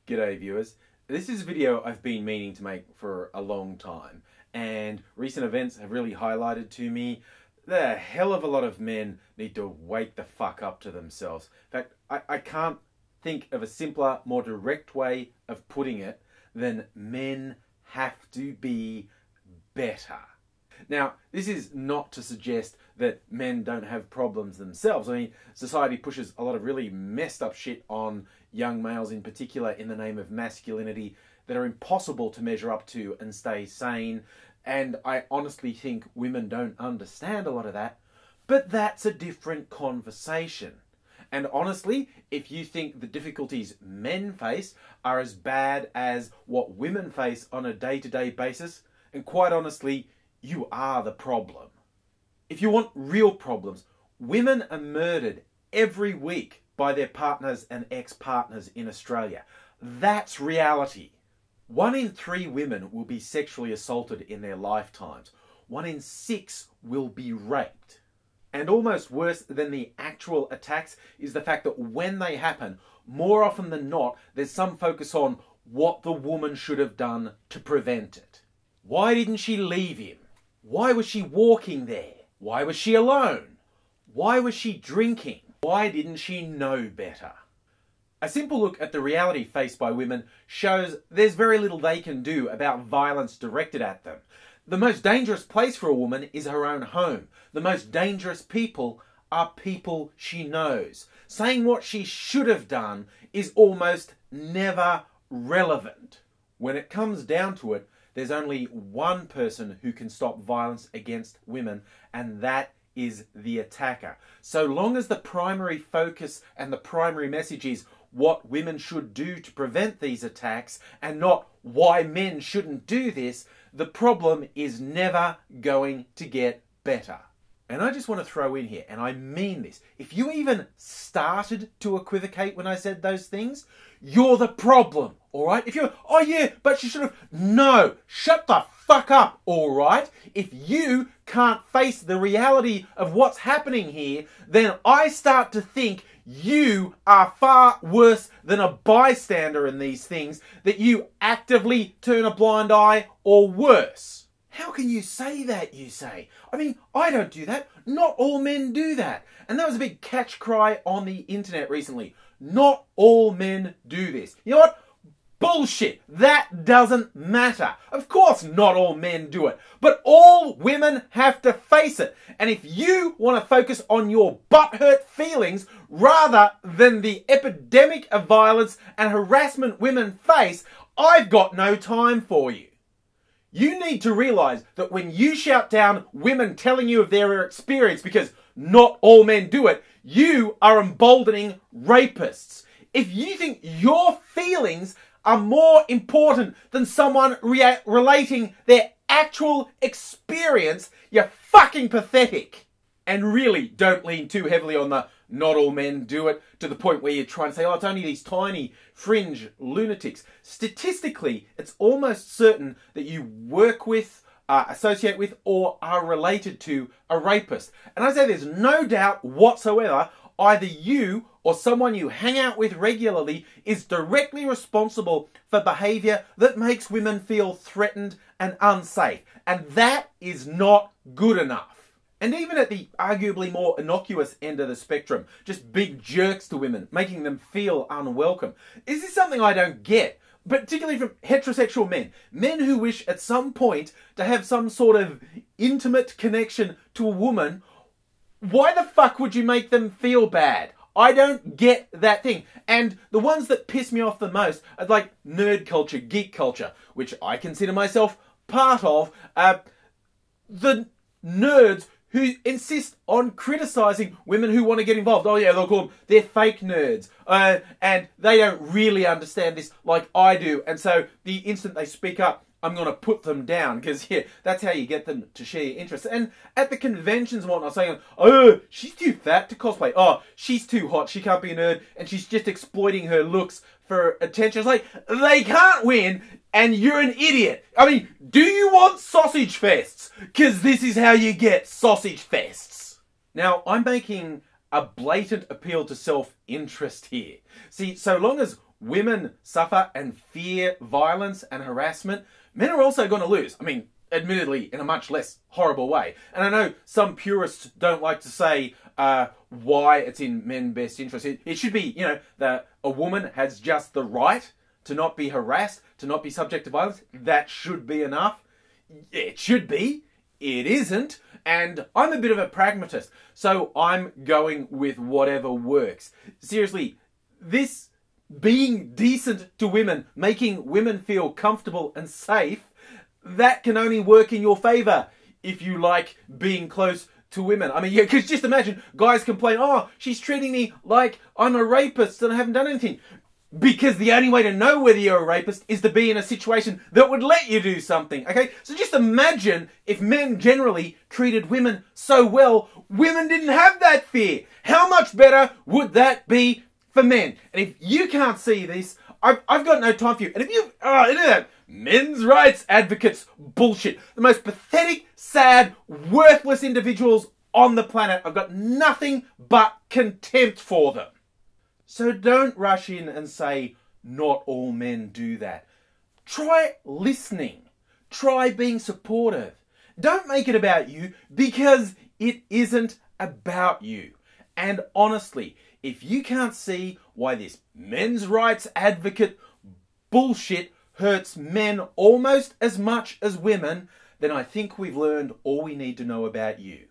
G'day viewers. This is a video I've been meaning to make for a long time, and recent events have really highlighted to me that a hell of a lot of men need to wake the fuck up to themselves. In fact, I can't think of a simpler, more direct way of putting it than men have to be better. Now, this is not to suggest that men don't have problems themselves. I mean, society pushes a lot of really messed up shit on young males in particular in the name of masculinity that are impossible to measure up to and stay sane. And I honestly think women don't understand a lot of that, but that's a different conversation. And honestly, if you think the difficulties men face are as bad as what women face on a day-to-day basis, and quite honestly, you are the problem. If you want real problems, women are murdered every week by their partners and ex-partners in Australia. That's reality. 1 in 3 women will be sexually assaulted in their lifetimes. 1 in 6 will be raped. And almost worse than the actual attacks is the fact that when they happen, more often than not, there's some focus on what the woman should have done to prevent it. Why didn't she leave him? Why was she walking there? Why was she alone? Why was she drinking? Why didn't she know better? A simple look at the reality faced by women shows there's very little they can do about violence directed at them. The most dangerous place for a woman is her own home. The most dangerous people are people she knows. Saying what she should have done is almost never relevant. When it comes down to it, there's only one person who can stop violence against women, and that is the attacker. So long as the primary focus and the primary message is what women should do to prevent these attacks and not why men shouldn't do this, the problem is never going to get better. And I just want to throw in here, and I mean this, if you even started to equivocate when I said those things, you're the problem, all right? If you're, oh yeah, but she should have, no, shut the fuck up, all right? If you can't face the reality of what's happening here, then I start to think you are far worse than a bystander in these things, that you actively turn a blind eye, or worse. How can you say that, you say? I mean, I don't do that. Not all men do that. And that was a big catch cry on the internet recently. Not all men do this. You know what? Bullshit. That doesn't matter. Of course not all men do it. But all women have to face it. And if you want to focus on your butthurt feelings rather than the epidemic of violence and harassment women face, I've got no time for you. You need to realise that when you shout down women telling you of their experience because not all men do it, you are emboldening rapists. If you think your feelings are more important than someone relating their actual experience, you're fucking pathetic. And really, don't lean too heavily on the not all men do it to the point where you're trying to say, oh, it's only these tiny fringe lunatics. Statistically, it's almost certain that you work with, associate with, or are related to a rapist. And I say there's no doubt whatsoever either you or someone you hang out with regularly is directly responsible for behaviour that makes women feel threatened and unsafe. And that is not good enough. And even at the arguably more innocuous end of the spectrum, just big jerks to women, making them feel unwelcome. Is this something I don't get? Particularly from heterosexual men. Men who wish at some point to have some sort of intimate connection to a woman. Why the fuck would you make them feel bad? I don't get that thing. And the ones that piss me off the most are like nerd culture, geek culture, which I consider myself part of. The nerds who insist on criticising women who want to get involved. Oh yeah, they'll call them, they're fake nerds. And they don't really understand this like I do. And so the instant they speak up, I'm going to put them down. Because yeah, that's how you get them to share your interests. And at the conventions and whatnot, saying, oh, she's too fat to cosplay. Oh, she's too hot, she can't be a nerd. And she's just exploiting her looks for attention. It's like, they can't win and you're an idiot. I mean, do you want sausage fests? Because this is how you get sausage fests. Now, I'm making a blatant appeal to self-interest here. See, so long as women suffer and fear violence and harassment, men are also going to lose. I mean, admittedly, in a much less horrible way. And I know some purists don't like to say why it's in men's best interest. It should be, that a woman has just the right to not be harassed, to not be subject to violence. That should be enough. It should be. It isn't. And I'm a bit of a pragmatist, so I'm going with whatever works. Seriously, this being decent to women, making women feel comfortable and safe, that can only work in your favour if you like being close to women. I mean, yeah, because just imagine guys complain, oh, she's treating me like I'm a rapist and I haven't done anything. Because the only way to know whether you're a rapist is to be in a situation that would let you do something, okay? So just imagine if men generally treated women so well, women didn't have that fear. How much better would that be for men? And if you can't see this, I've got no time for you. And if you, men's rights advocates bullshit. The most pathetic, sad, worthless individuals on the planet. I've got nothing but contempt for them. So don't rush in and say, not all men do that. Try listening. Try being supportive. Don't make it about you, because it isn't about you. And honestly, if you can't see why this men's rights advocate bullshit hurts men almost as much as women, then I think we've learned all we need to know about you.